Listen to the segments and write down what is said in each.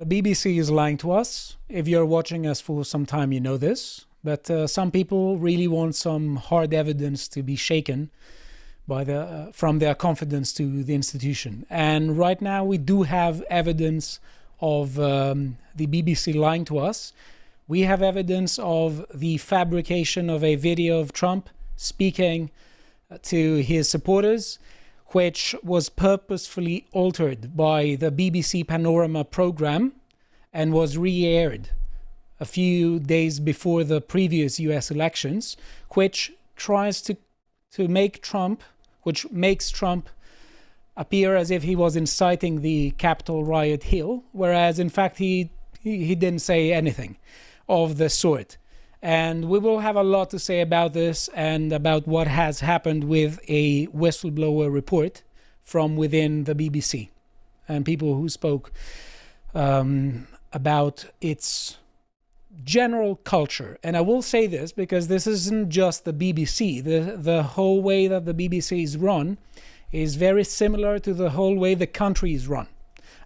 The BBC is lying to us. If you're watching us for some time, you know this. But some people really want some hard evidence to be shaken by from their confidence to the institution. And right now we do have evidence of the BBC lying to us. We have evidence of the fabrication of a video of Trump speaking to his supporters, which was purposefully altered by the BBC Panorama program and was re-aired a few days before the previous US elections, which tries to make Trump, which makes Trump appear as if he was inciting the Capitol riot hill, whereas in fact he didn't say anything of the sort. And we will have a lot to say about this and about what has happened with a whistleblower report from within the BBC and people who spoke about its general culture. And I will say this because this isn't just the BBC. The whole way that the BBC is run is very similar to the whole way the country is run.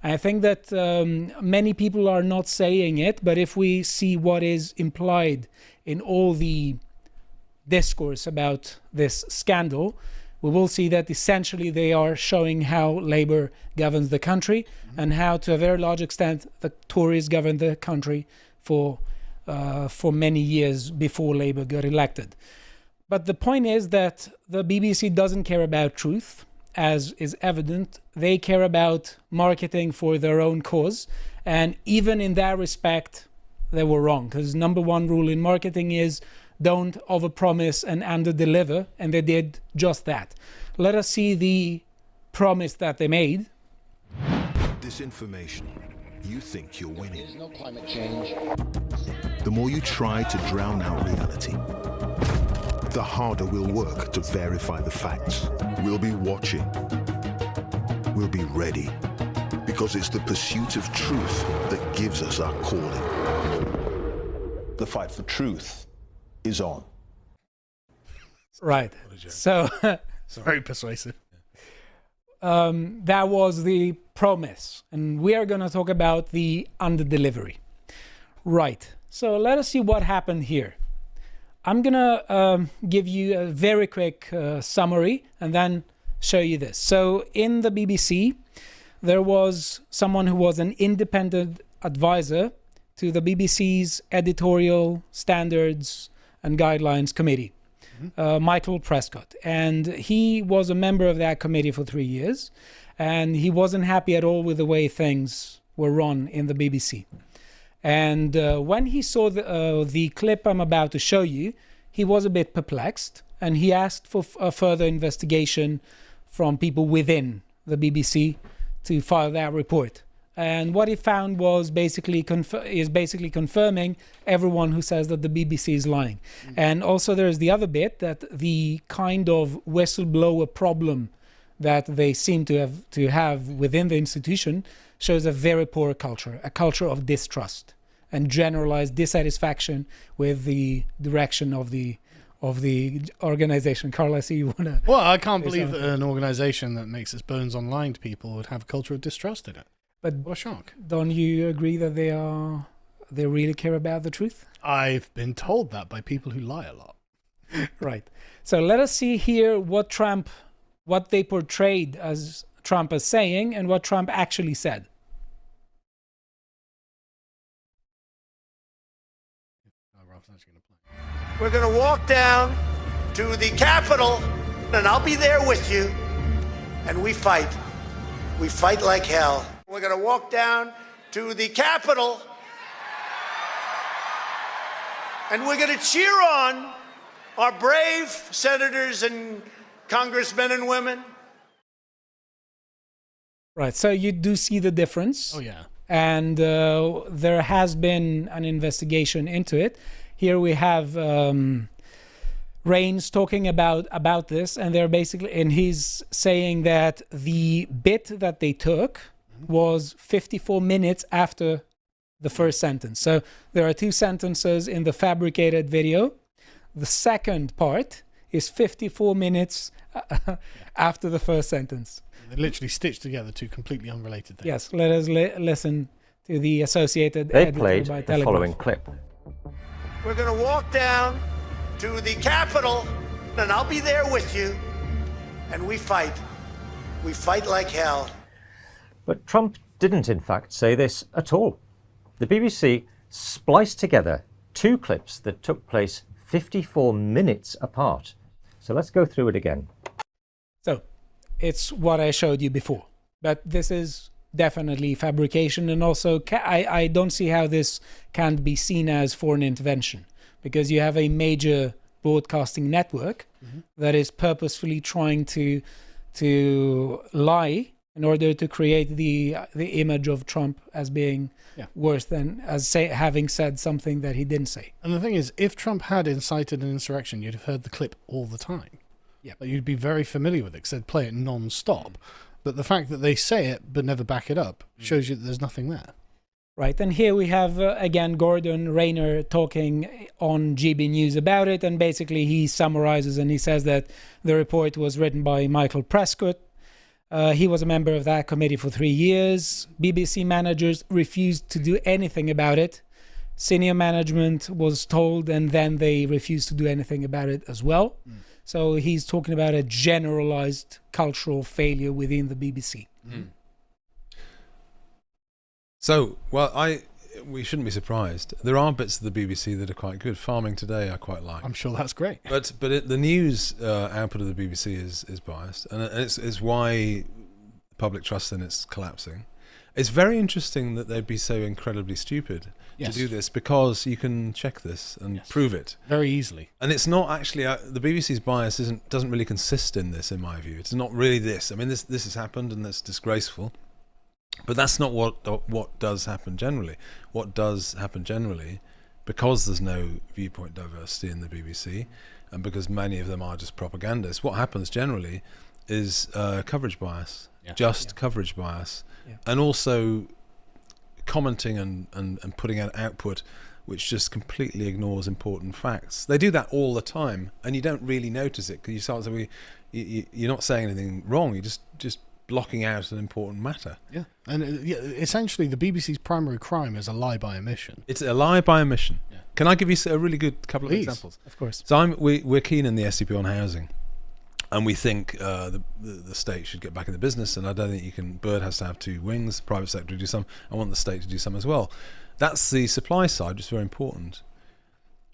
I think that many people are not saying it, but if we see what is implied in all the discourse about this scandal, we will see that essentially they are showing how Labour governs the country and how, to a very large extent, the Tories governed the country for many years before Labour got elected. But the point is that the BBC doesn't care about truth, as is evident. They care about marketing for their own cause. And even in that respect, they were wrong. Because number one rule in marketing is don't overpromise and underdeliver. And they did just that. Let us see the promise that they made. Disinformation. You think you're winning. There's no climate change. The more you try to drown out reality, the harder we'll work to verify the facts. We'll be watching. We'll be ready. Because it's the pursuit of truth that gives us our calling. The fight for truth is on. Right. So it's very persuasive. That was the promise. And we are going to talk about the under-delivery. Right. So let us see what happened here. I'm going to give you a very quick summary and then show you this. So in the BBC, there was someone who was an independent advisor to the BBC's editorial standards and guidelines committee, Michael Prescott. And he was a member of that committee for 3 years. And he wasn't happy at all with the way things were run in the BBC. And when he saw the clip I'm about to show you, he was a bit perplexed, and he asked for a further investigation from people within the BBC to file that report. And what he found was basically confirming everyone who says that the BBC is lying. And also there's the other bit that the kind of whistleblower problem that they seem to have within the institution shows a very poor culture, a culture of distrust and generalized dissatisfaction with the direction of the organization. Carl, I see you want to... Well, I can't believe that an organization that makes its bones online to people would have a culture of distrust in it. But what a shock. Don't you agree that they really care about the truth? I've been told that by people who lie a lot. Right. So let us see here what they portrayed as Trump as saying and what Trump actually said. We're going to walk down to the Capitol, and I'll be there with you, and we fight. We fight like hell. We're going to walk down to the Capitol, and we're going to cheer on our brave senators and congressmen and women. Right, so you do see the difference. Oh, yeah. And there has been an investigation into it. Here we have Reigns talking about this, and he's saying that the bit that they took was 54 minutes after the first sentence. So there are two sentences in the fabricated video. The second part is 54 minutes after the first sentence. They literally stitched together two completely unrelated things. Yes, let us listen to the Associated They Editor played by the Telegraph. following clip. We're going to walk down to the Capitol, and I'll be there with you. And we fight. We fight like hell. But Trump didn't, in fact, say this at all. The BBC spliced together two clips that took place 54 minutes apart. So let's go through it again. So, it's what I showed you before. But this is definitely fabrication, and also I don't see how this can't be seen as foreign intervention, because you have a major broadcasting network that is purposefully trying to lie in order to create the image of Trump as being worse than having said something that he didn't say. And the thing is, if Trump had incited an insurrection, you'd have heard the clip all the time. Yeah, like, you'd be very familiar with it because they'd play it non-stop. But the fact that they say it but never back it up shows you that there's nothing there. Right, and here we have, again, Gordon Rayner talking on GB News about it, and basically he summarizes and he says that the report was written by Michael Prescott. He was a member of that committee for 3 years. BBC managers refused to do anything about it. Senior management was told, and then they refused to do anything about it as well. So he's talking about a generalized cultural failure within the BBC. So, well, we shouldn't be surprised. There are bits of the BBC that are quite good. Farming Today I quite like. I'm sure that's great. But the news output of the BBC is biased, and it's why public trust in it's collapsing. It's very interesting that they'd be so incredibly stupid to do this, because you can check this and prove it very easily. And it's not actually the BBC's bias doesn't really consist in this, in my view. It's not really this. I mean, this has happened and that's disgraceful. But that's not what does happen generally. What does happen generally, because there's no viewpoint diversity in the BBC, and because many of them are just propagandists, what happens generally is coverage bias, coverage bias, and also commenting and putting out output which just completely ignores important facts. They do that all the time, and you don't really notice it, because you start to you're not saying anything wrong. You're just blocking out an important matter. Yeah, and essentially the BBC's primary crime is a lie by omission. It's a lie by omission. Yeah. Can I give you a really good couple of examples? Of course. So we're keen in the SDP on housing, and we think the state should get back in the business, and I don't think bird has to have two wings, private sector to do some, I want the state to do some as well. That's the supply side, which is very important.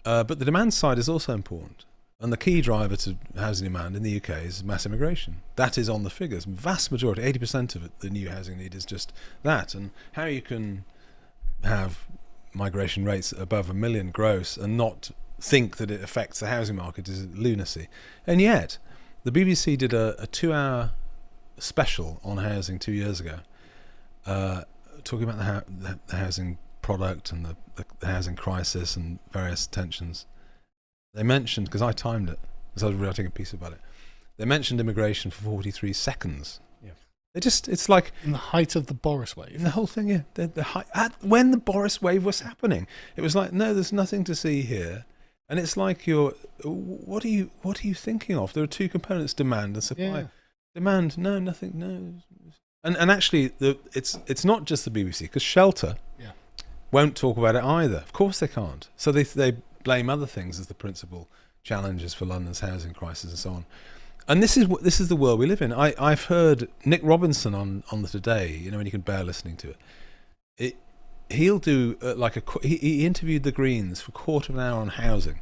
But the demand side is also important. And the key driver to housing demand in the UK is mass immigration. That is on the figures. Vast majority, 80% of it, the new housing need is just that. And how you can have migration rates above 1 million gross and not think that it affects the housing market is lunacy. And yet, the BBC did a 2-hour special on housing 2 years ago, talking about the housing product and the housing crisis and various tensions. They mentioned, because I timed it, because I was writing a piece about it, they mentioned immigration for 43 seconds. Yeah. It's like... In the height of the Boris wave. In the whole thing, yeah. When the Boris wave was happening, it was like, no, there's nothing to see here. And it's like what are you thinking of? There are two components, demand and supply. Yeah. Demand, no, nothing, no. And actually, it's not just the BBC, because Shelter won't talk about it either. Of course they can't. So they blame other things as the principal challenges for London's housing crisis and so on. And this is the world we live in. I've heard Nick Robinson on the Today, when you can bear listening to it. He'll do he interviewed the Greens for a quarter of an hour on housing.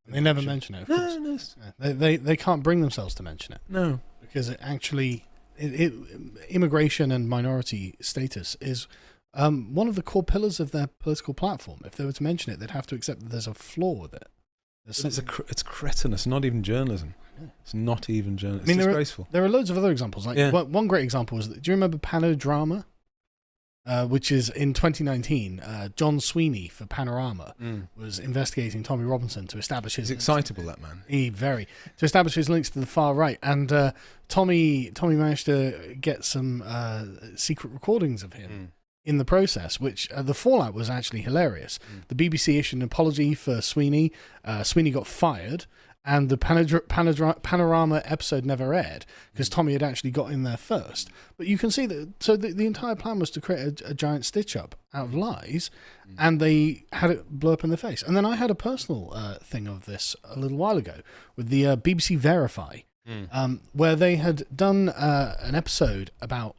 They never mention it, of course. No. They can't bring themselves to mention it. No. Because immigration and minority status is one of the core pillars of their political platform. If they were to mention it, they'd have to accept that there's a flaw with it. It's cretinous, not even journalism. Yeah. It's not even journalism. It's disgraceful. There are loads of other examples. One great example is, do you remember Panodrama? Which is in 2019, John Sweeney for Panorama was investigating Tommy Robinson to establish his... He's excitable, that man. To establish his links to the far right. And Tommy managed to get some secret recordings of him in the process, which the fallout was actually hilarious. The BBC issued an apology for Sweeney. Sweeney got fired, and the Panorama episode never aired because Tommy had actually got in there first. But you can see that, so the entire plan was to create a giant stitch-up out of lies, and they had it blow up in the face. And then I had a personal thing of this a little while ago with the BBC Verify, where they had done an episode about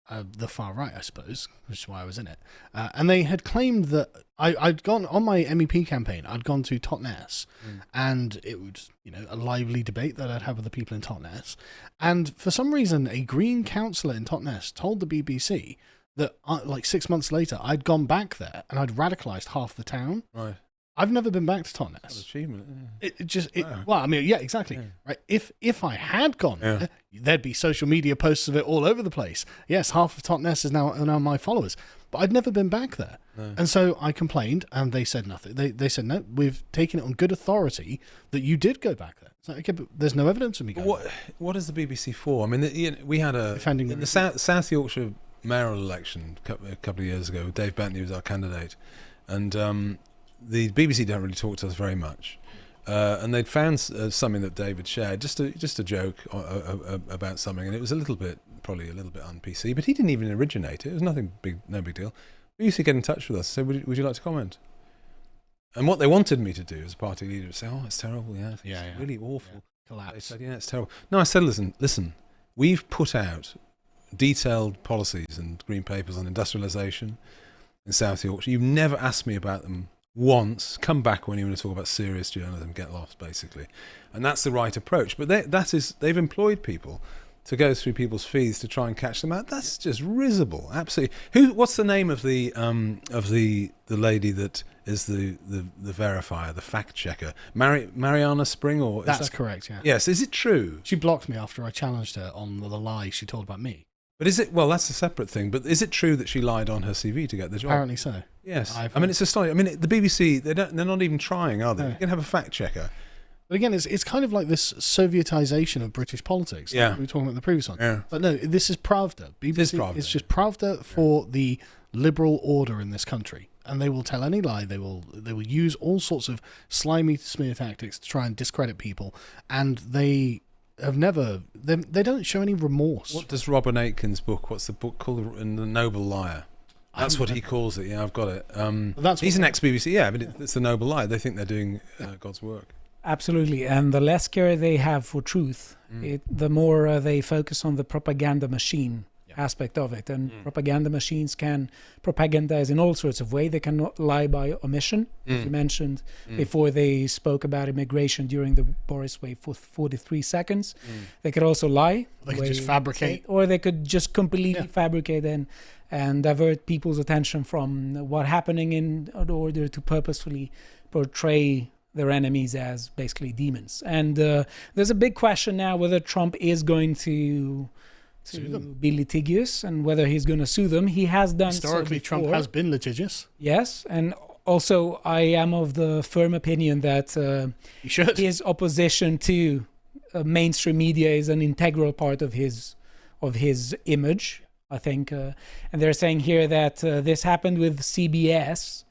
the far right, I suppose, which is why I was in it. And they had claimed that I'd gone on my MEP campaign. I'd gone to Totnes, and it was, a lively debate that I'd have with the people in Totnes. And for some reason, a Green councillor in Totnes told the BBC that, like 6 months later, I'd gone back there and I'd radicalised half the town. Right. I've never been back to Totnes. That's an achievement. Well, I mean, yeah, exactly. Yeah. Right. If I had gone there, there'd be social media posts of it all over the place. Yes, half of Totnes is now my followers, but I'd never been back there. No. And so I complained, and they said nothing. They said, no, we've taken it on good authority that you did go back there. It's like, okay, but there's no evidence of me going there. What is the BBC for? I mean, we had in the South Yorkshire mayoral election a couple of years ago, Dave Bentley was our candidate, and the BBC don't really talk to us very much, and they'd found something that David shared, just a joke about something, and it was probably a little bit un-PC, but he didn't even originate it. It was no big deal. BBC get in touch with us, say, would you like to comment? And what they wanted me to do as a party leader was say, oh, it's terrible, it's really awful. Collapse. They said, it's terrible. No, I said, listen, we've put out detailed policies and green papers on industrialisation in South Yorkshire. You've never asked me about them once. Come back when you want to talk about serious journalism. Get lost, basically. And that's the right approach. But they've employed people to go through people's feeds to try and catch them out. That's just risible. Absolutely. What's the name of the lady that is the verifier, the fact checker? Mariana Spring, or that's correct. Yeah. Yes. Is it true? She blocked me after I challenged her on the lie she told about me. But is it? Well, that's a separate thing. But is it true that she lied on her CV to get the job? Apparently so. Yes. I mean, it's astonishing. I mean, the BBC, they're not even trying, are they? No. You can have a fact checker. But again, it's kind of like this Sovietization of British politics. Yeah. Like we were talking about the previous one. Yeah. But no, this is Pravda. BBC it's just Pravda for the liberal order in this country. And they will tell any lie. They will use all sorts of slimy smear tactics to try and discredit people. And they have never. They don't show any remorse. What does Robin Aitken's book? What's the book called? The Noble Liar. That's what he calls it. Yeah, I've got it. He's an ex-BBC. Yeah, but it's the Noble Liar. They think they're doing God's work. Absolutely, and the less care they have for truth, the more they focus on the propaganda machine aspect of it. And propaganda machines can propagandize in all sorts of ways. They can lie by omission, as you mentioned before. They spoke about immigration during the Boris wave for 43 seconds. They could also lie. They could just fabricate. Or they could just completely fabricate and divert people's attention from what's happening in order to purposefully portray their enemies as basically demons. And there's a big question now whether Trump is going to be litigious and whether he's going to sue them. He has done historically so Trump has been litigious. Yes, and also I am of the firm opinion that his opposition to mainstream media is an integral part of his image, I think. And they're saying here that this happened with CBS.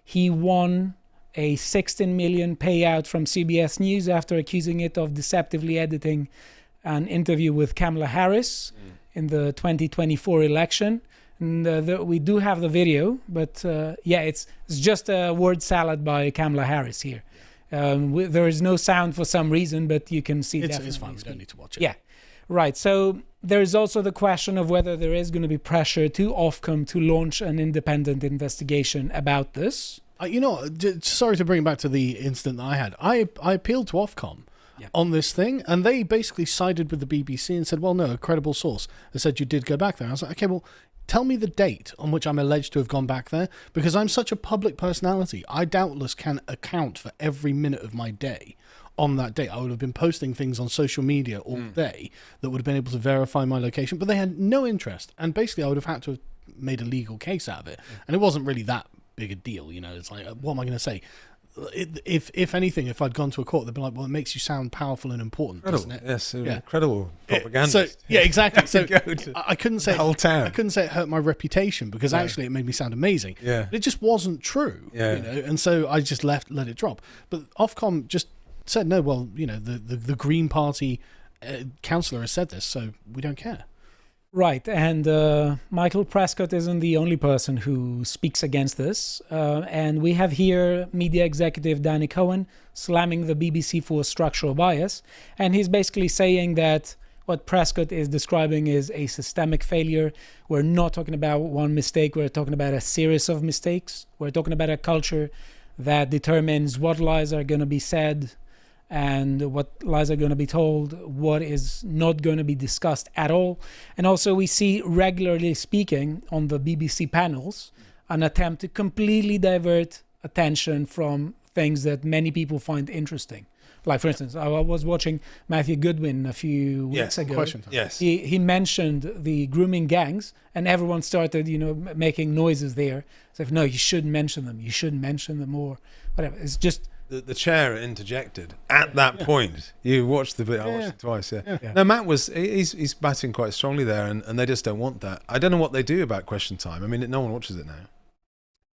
He won a $16 million payout from CBS News after accusing it of deceptively editing an interview with Kamala Harris in the 2024 election. And we do have the video, but it's just a word salad by Kamala Harris here. There is no sound for some reason, but you can see it's fine. We don't need to watch it. Yeah, right. So there is also the question of whether there is going to be pressure to Ofcom to launch an independent investigation about this. Sorry to bring it back to the incident that I had. I appealed to Ofcom on this thing, and they basically sided with the BBC and said, well, no, a credible source has said you did go back there. And I was like, okay, well, tell me the date on which I'm alleged to have gone back there, because I'm such a public personality. I doubtless can account for every minute of my day on that date. I would have been posting things on social media all day that would have been able to verify my location, but they had no interest. And basically, I would have had to have made a legal case out of it. And it wasn't really that big a deal, It's like, what am I going to say? If anything, if I'd gone to a court, they'd be like, well, it makes you sound powerful and important, doesn't it? Yes, incredible propaganda. So exactly. So I couldn't say the whole town. I couldn't say it hurt my reputation, because actually it made me sound amazing. Yeah. But it just wasn't true. Yeah. And so I just let it drop. But Ofcom just said, no, well, the Green Party councillor has said this, so we don't care. Right, and Michael Prescott isn't the only person who speaks against this. And we have here media executive Danny Cohen slamming the BBC for structural bias. And he's basically saying that what Prescott is describing is a systemic failure. We're not talking about one mistake. We're talking about a series of mistakes. We're talking about a culture that determines what lies are going to be said and what lies are going to be told, what is not going to be discussed at all. And also we see, regularly speaking, on the BBC panels, an attempt to completely divert attention from things that many people find interesting. Like, for instance, I was watching Matthew Goodwin a few weeks ago. Yes. He mentioned the grooming gangs, and everyone started, making noises there. So, no, you shouldn't mention them. You shouldn't mention them, or whatever. It's just... The chair interjected at that point. You watched the bit. I watched it twice. Yeah. No, Matt he's batting quite strongly there, and they just don't want that. I don't know what they do about Question Time. I mean, no one watches it now.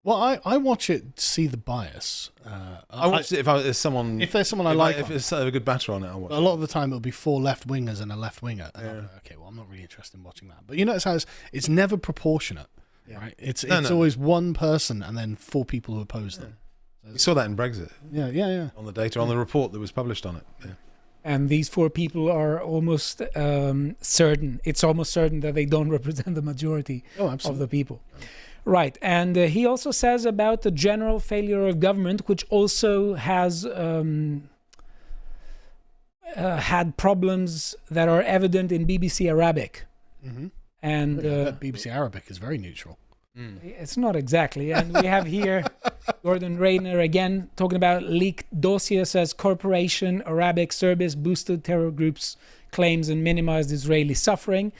Well, I watch it to see the bias. I watch it if there's someone I like. If it's a good batter on it, I'll watch it. A lot of the time, it'll be 4 left wingers and a left winger. And I'm like, okay, well, I'm not really interested in watching that. But you notice how it's never proportionate, right? It's always one person and then 4 people who oppose them. We saw that in Brexit. Yeah. On the data, on the report that was published on it. Yeah. And these 4 people are almost certain. It's almost certain that they don't represent the majority of the people. Right. And he also says about the general failure of government, which also has had problems that are evident in BBC Arabic. Mm-hmm. And BBC Arabic is very neutral. It's not exactly. And we have here Gordon Rayner again talking about leaked dossier, says Corporation Arabic Service boosted terror groups' claims and minimized Israeli suffering.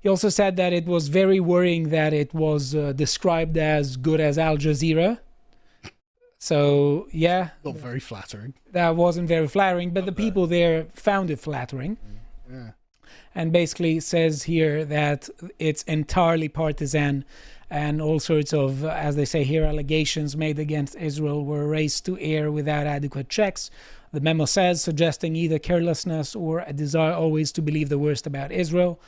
He also said that it was very worrying that it was described as good as Al Jazeera. So, yeah. Not very flattering. That wasn't very flattering, but the people there found it flattering. Yeah. And basically says here that it's entirely partisan, and all sorts of, as they say here, allegations made against Israel were raised to air without adequate checks. The memo says, suggesting either carelessness or a desire always to believe the worst about Israel.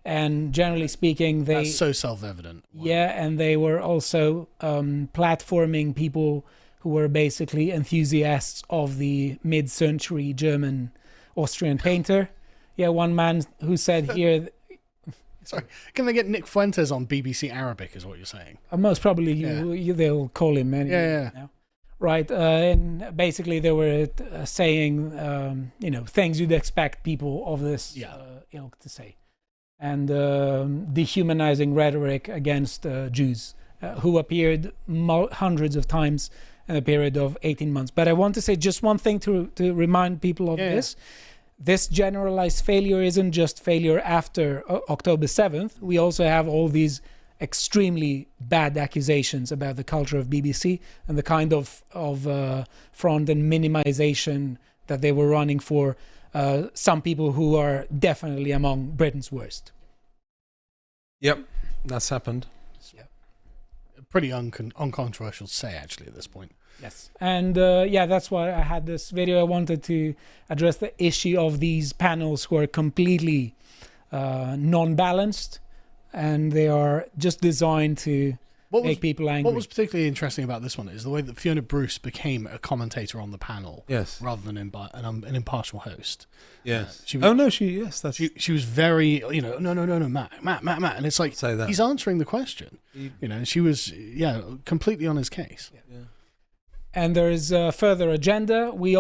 And generally speaking, that's so self-evident. Wow. Yeah, and they were also platforming people who were basically enthusiasts of the mid-century German Austrian painter. Yeah, one man who said here... Sorry, can they get Nick Fuentes on BBC Arabic, is what you're saying? Most probably they'll call him anyway. Yeah. Right, and basically they were saying, things you'd expect people of this ilk to say. And dehumanizing rhetoric against Jews, who appeared hundreds of times in a period of 18 months. But I want to say just one thing to remind people of this. This generalized failure isn't just failure after October 7th. We also have all these extremely bad accusations about the culture of BBC and the kind of front and minimization that they were running for some people who are definitely among Britain's worst. Yep, that's happened. Yep. Pretty uncontroversial to say, actually, at this point. Yes. And that's why I had this video. I wanted to address the issue of these panels who are completely non-balanced, and they are just designed to make people angry. What was particularly interesting about this one is the way that Fiona Bruce became a commentator on the panel, rather than an impartial host. Yes. She was very, no, Matt, and it's like he's answering the question. She was, completely on his case. Yeah. And there is a further agenda. We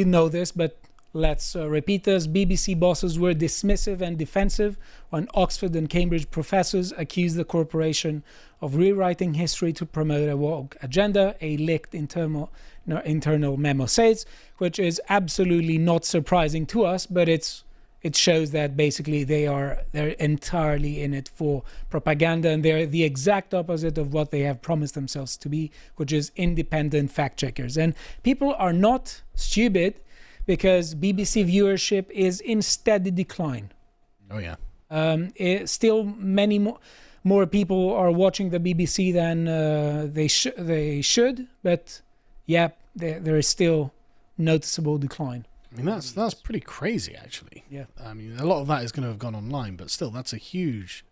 know this, but let's repeat this. BBC bosses were dismissive and defensive when Oxford and Cambridge professors accused the corporation of rewriting history to promote a woke agenda, a leaked internal memo says, which is absolutely not surprising to us, but it shows that basically they're entirely in it for propaganda, and they're the exact opposite of what they have promised themselves to be, which is independent fact checkers. And people are not stupid, because BBC viewership is in steady decline. Oh yeah. Still many more people are watching the BBC than they should, but there is still noticeable decline. I mean, that's pretty crazy, actually. Yeah. I mean, a lot of that is going to have gone online, but still, that's a huge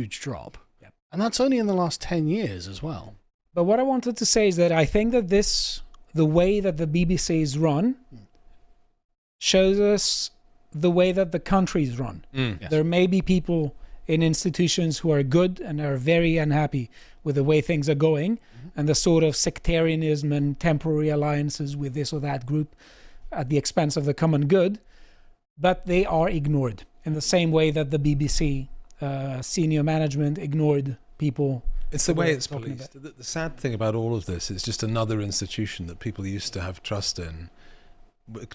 drop. Yep. And that's only in the last 10 years as well. But what I wanted to say is that I think that the way that the BBC is run shows us the way that the country is run. Yes. There may be people in institutions who are good and are very unhappy with the way things are going, and the sort of sectarianism and temporary alliances with this or that group at the expense of the common good, but they are ignored in the same way that the BBC senior management ignored people. It's the way it's policed. The sad thing about all of this is just another institution that people used to have trust in.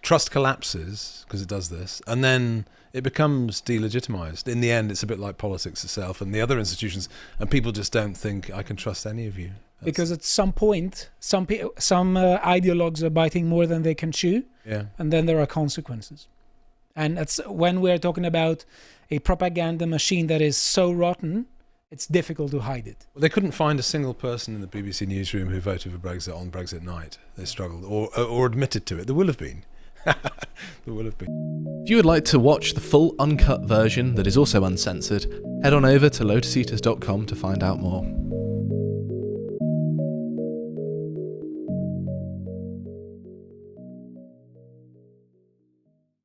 Trust collapses because it does this, and then it becomes delegitimized. In the end, it's a bit like politics itself and the other institutions, and people just don't think I can trust any of you. Because at some point, some ideologues are biting more than they can chew, and then there are consequences. And it's when we're talking about a propaganda machine that is so rotten, it's difficult to hide it. Well, they couldn't find a single person in the BBC newsroom who voted for Brexit on Brexit night. They struggled, or admitted to it. There will have been. There will have been. If you would like to watch the full uncut version that is also uncensored, head on over to lotuseaters.com to find out more.